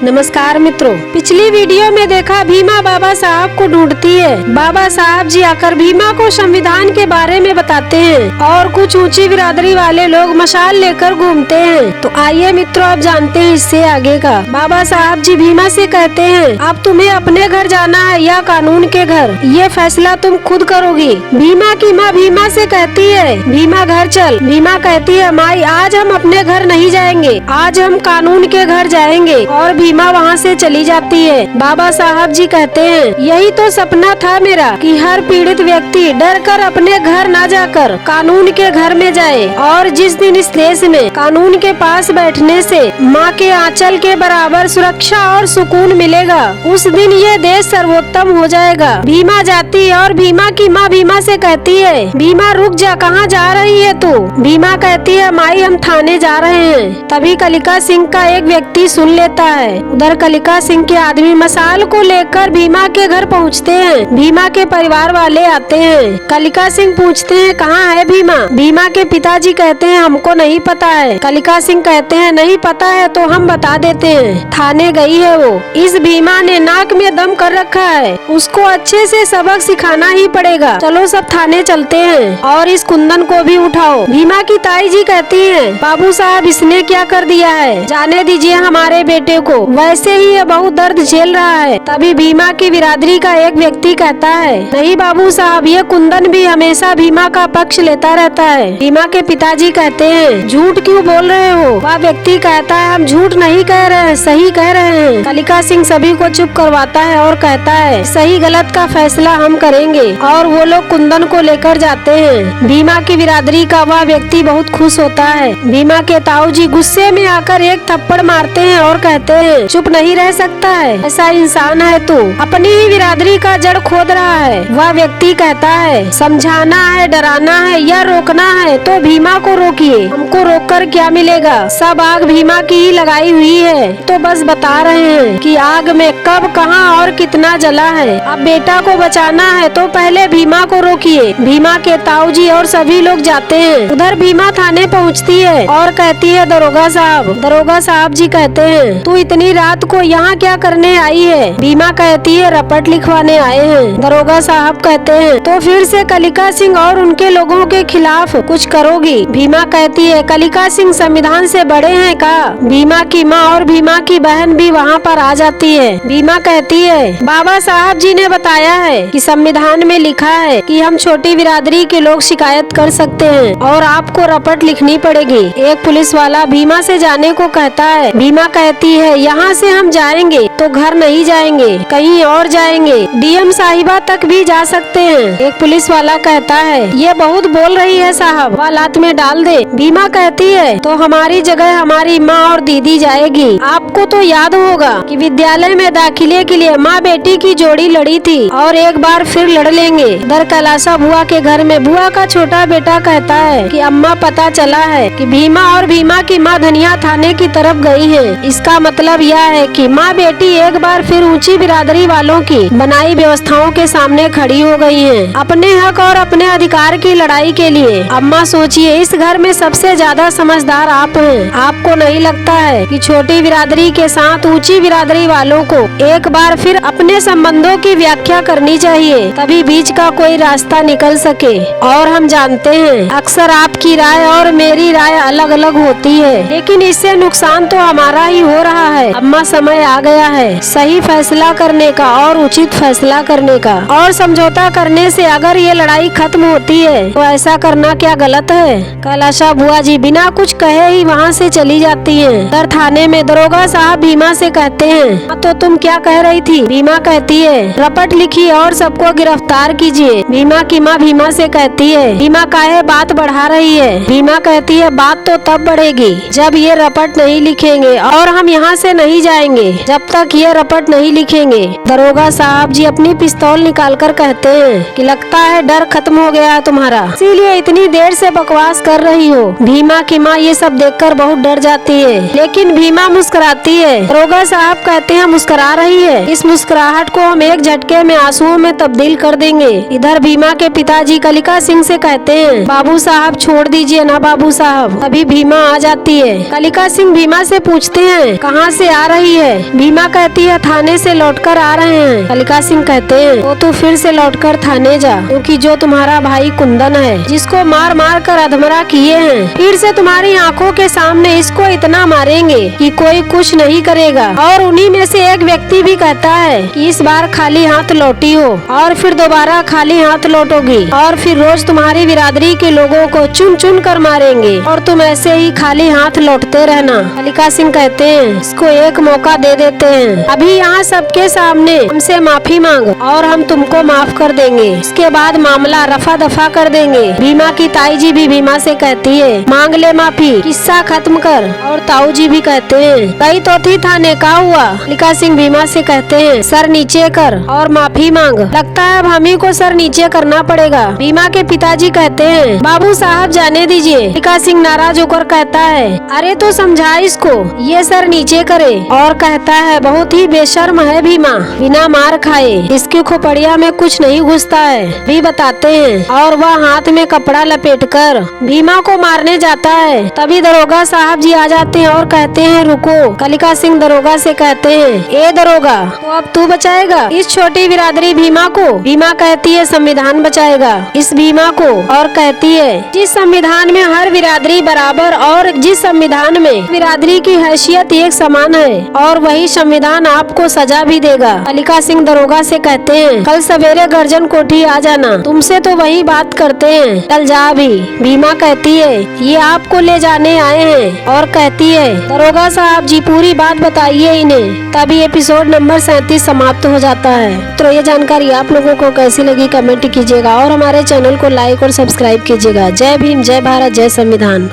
नमस्कार मित्रों, पिछली वीडियो में देखा भीमा बाबा साहब को ढूंढती है। बाबा साहब जी आकर भीमा को संविधान के बारे में बताते हैं और कुछ ऊंची बिरादरी वाले लोग मशाल लेकर घूमते हैं। तो आइए मित्रों, अब जानते हैं इससे आगे का। बाबा साहब जी भीमा से कहते हैं, अब तुम्हें अपने घर जाना है या कानून के घर, ये फैसला तुम खुद करोगी। भीमा की माँ भीमा से कहती है, भीमा घर चल। भीमा कहती है, माई आज हम अपने घर नहीं जाएंगे, आज हम कानून के घर जाएंगे। और भीमा वहाँ से चली जाती है। बाबा साहब जी कहते हैं, यही तो सपना था मेरा कि हर पीड़ित व्यक्ति डर कर अपने घर न जाकर कानून के घर में जाए। और जिस दिन इस देश में कानून के पास बैठने से माँ के आंचल के बराबर सुरक्षा और सुकून मिलेगा, उस दिन ये देश सर्वोत्तम हो जाएगा। भीमा जाती है और भीमा की माँ भीमा से कहती है, भीमा रुक जा, कहाँ जा रही है तू? भीमा कहती है, माई हम थाने जा रहे हैं। तभी कलिका सिंह का एक व्यक्ति सुन लेता है। उधर कलिका सिंह के आदमी मसाल को लेकर भीमा के घर पहुंचते हैं। भीमा के परिवार वाले आते हैं। कलिका सिंह पूछते हैं, कहाँ है भीमा? भीमा के पिताजी कहते हैं, हमको नहीं पता है। कलिका सिंह कहते हैं, नहीं पता है तो हम बता देते हैं, थाने गई है वो। इस भीमा ने नाक में दम कर रखा है, उसको अच्छे से सबक सिखाना ही पड़ेगा। चलो सब थाने चलते हैं और इस कुंदन को भी उठाओ। भीमा की ताई जी कहती है, बाबू साहब इसने क्या कर दिया है, जाने दीजिए हमारे बेटे को, वैसे ही ये बहुत दर्द झेल रहा है। तभी भीमा की बिरादरी का एक व्यक्ति कहता है, नहीं बाबू साहब, ये कुंदन भी हमेशा भीमा का पक्ष लेता रहता है। भीमा के पिताजी कहते हैं, झूठ क्यों बोल रहे हो? वह व्यक्ति कहता है, हम झूठ नहीं कह रहे हैं, सही कह रहे हैं। कलिका सिंह सभी को चुप करवाता है और कहता है, सही गलत का फैसला हम करेंगे। और वो लोग कुंदन को लेकर जाते हैं। भीमा की बिरादरी का वह व्यक्ति बहुत खुश होता है। भीमा के ताऊ जी गुस्से में आकर एक थप्पड़ मारते हैं और कहते हैं, चुप नहीं रह सकता है, ऐसा इंसान है तू, अपनी ही बिरादरी का जड़ खोद रहा है। वह व्यक्ति कहता है, समझाना है, डराना है या रोकना है तो भीमा को रोकिए, हमको रोककर क्या मिलेगा, सब आग भीमा की ही लगाई हुई है। तो बस बता रहे हैं कि आग में कब, कहां और कितना जला है। अब बेटा को बचाना है तो पहले भीमा को रोकिए। भीमा के ताऊ जी और सभी लोग जाते हैं। उधर भीमा थाने पहुँचती है और कहती है, दरोगा साहब। दरोगा साहब जी कहते हैं, तू इतनी रात को यहाँ क्या करने आई है? भीमा कहती है, रपट लिखवाने आए हैं। दरोगा साहब कहते हैं, तो फिर से कलिका सिंह और उनके लोगों के खिलाफ कुछ करोगी? भीमा कहती है, कलिका सिंह संविधान से बड़े हैं का? भीमा की माँ और भीमा की बहन भी वहाँ पर आ जाती है। भीमा कहती है, बाबा साहब जी ने बताया है कि संविधान में लिखा है कि हम छोटी बिरादरी के लोग शिकायत कर सकते हैं और आपको रपट लिखनी पड़ेगी। एक पुलिस वाला भीमा से जाने को कहता है। भीमा कहती है, यहाँ से हम जाएंगे तो घर नहीं जाएंगे, कहीं और जाएंगे, डीएम साहिबा तक भी जा सकते हैं। एक पुलिस वाला कहता है, ये बहुत बोल रही है साहब, वह लात में डाल दे। भीमा कहती है, तो हमारी जगह हमारी माँ और दीदी जाएगी। आपको तो याद होगा कि विद्यालय में दाखिले के लिए माँ बेटी की जोड़ी लड़ी थी और एक बार फिर लड़ लेंगे। दर कैलाशा बुआ के घर में बुआ का छोटा बेटा कहता है कि अम्मा पता चला है कि भीमा और भीमा की माँ धनिया थाने की तरफ गई है। इसका मतलब यह है कि माँ बेटी एक बार फिर ऊंची बिरादरी वालों की बनाई व्यवस्थाओं के सामने खड़ी हो गई हैं, अपने हक और अपने अधिकार की लड़ाई के लिए। अम्मा सोचिए, इस घर में सबसे ज्यादा समझदार आप हैं। आपको नहीं लगता है कि छोटी बिरादरी के साथ ऊंची बिरादरी वालों को एक बार फिर अपने संबंधों की व्याख्या करनी चाहिए, तभी बीच का कोई रास्ता निकल सके। और हम जानते हैं अक्सर आपकी राय और मेरी राय अलग अलग होती है, लेकिन इससे नुकसान तो हमारा ही हो रहा है। अम्मा, समय आ गया है सही फैसला करने का और उचित फैसला करने का, और समझौता करने से अगर ये लड़ाई खत्म होती है तो ऐसा करना क्या गलत है? कैलाशा बुआ जी बिना कुछ कहे ही वहाँ से चली जाती हैं। दर थाने में दरोगा साहब भीमा से कहते हैं, तो तुम क्या कह रही थी? भीमा कहती है, रपट लिखिए और सबको गिरफ्तार कीजिए। भीमा की माँ भीमा से कहती है, भीमा काहे बात बढ़ा रही है? भीमा कहती है, बात तो तब बढ़ेगी जब ये रपट नहीं लिखेंगे और हम यहाँ से नहीं जाएंगे जब तक ये रपट नहीं लिखेंगे। दरोगा साहब जी अपनी पिस्तौल निकालकर कहते हैं कि लगता है डर खत्म हो गया है तुम्हारा, इसीलिए इतनी देर से बकवास कर रही हो। भीमा की माँ ये सब देखकर बहुत डर जाती है, लेकिन भीमा मुस्कुराती है। दरोगा साहब कहते हैं, मुस्कुरा रही है, इस मुस्कुराहट को हम एक झटके में आंसुओं में तब्दील कर देंगे। इधर भीमा के पिताजी कलिका सिंह से कहते हैं, बाबू साहब छोड़ दीजिए ना बाबू साहब। अभी भीमा आ जाती है। कलिका सिंह भीमा से पूछते हैं, कहाँ से से आ रही है। भीमा कहती है थाने से लौटकर आ रहे हैं। कालिका सिंह कहते हैं वो तो फिर से लौटकर थाने जा, क्योंकि जो तुम्हारा भाई कुंदन है जिसको मार मार कर अधमरा किए हैं, फिर से तुम्हारी आंखों के सामने इसको इतना मारेंगे कि कोई कुछ नहीं करेगा। और उन्हीं में से एक व्यक्ति भी कहता है कि इस बार खाली हाथ लौटी हो और फिर दोबारा खाली हाथ लौटोगी और फिर रोज तुम्हारी बिरादरी के लोगों को चुन चुन कर मारेंगे और तुम ऐसे ही खाली हाथ लौटते रहना। कालिका सिंह कहते हैं इसको एक मौका दे देते हैं, अभी यहाँ सबके सामने हमसे माफी मांग और हम तुमको माफ कर देंगे, इसके बाद मामला रफा दफा कर देंगे। भीमा की ताई जी भी भीमा से कहती है मांग ले माफी, किस्सा खत्म कर। और ताऊ जी भी कहते हैं गई तो थी थाने, का हुआ? कालिका सिंह भीमा से कहते हैं सर नीचे कर और माफी मांग, लगता है अब हम ही को सर नीचे करना पड़ेगा। भीमा के पिताजी कहते हैं बाबू साहब जाने दीजिए। कालिका सिंह नाराज होकर कहता है अरे तो समझा इसको, ये सर नीचे करे। और कहता है बहुत ही बेशर्म है भीमा, बिना मार खाए इसकी खोपड़िया में कुछ नहीं घुसता है, भी बताते हैं। और वह हाथ में कपड़ा लपेटकर भीमा को मारने जाता है। तभी दरोगा साहब जी आ जाते हैं और कहते हैं रुको। कालिका सिंह दरोगा से कहते हैं ए दरोगा, तो अब तू बचाएगा इस छोटी बिरादरी भीमा को? भीमा कहती है संविधान बचाएगा इस भीमा को। और कहती है जिस संविधान में हर बिरादरी बराबर और जिस संविधान में बिरादरी की हैसियत एक समान है, और वही संविधान आपको सजा भी देगा। कालिका सिंह दरोगा से कहते हैं कल सवेरे गर्जन कोठी आ जाना, तुमसे तो वही बात करते हैं, कल जा भी। भीमा कहती है ये आपको ले जाने आए हैं। और कहती है दरोगा साहब जी पूरी बात बताइए इन्हें। तभी एपिसोड नंबर 37 समाप्त हो जाता है। तो ये जानकारी आप लोगों को कैसी लगी कमेंट कीजिएगा और हमारे चैनल को लाइक और सब्सक्राइब कीजिएगा। जय भीम, जय भारत, जय संविधान।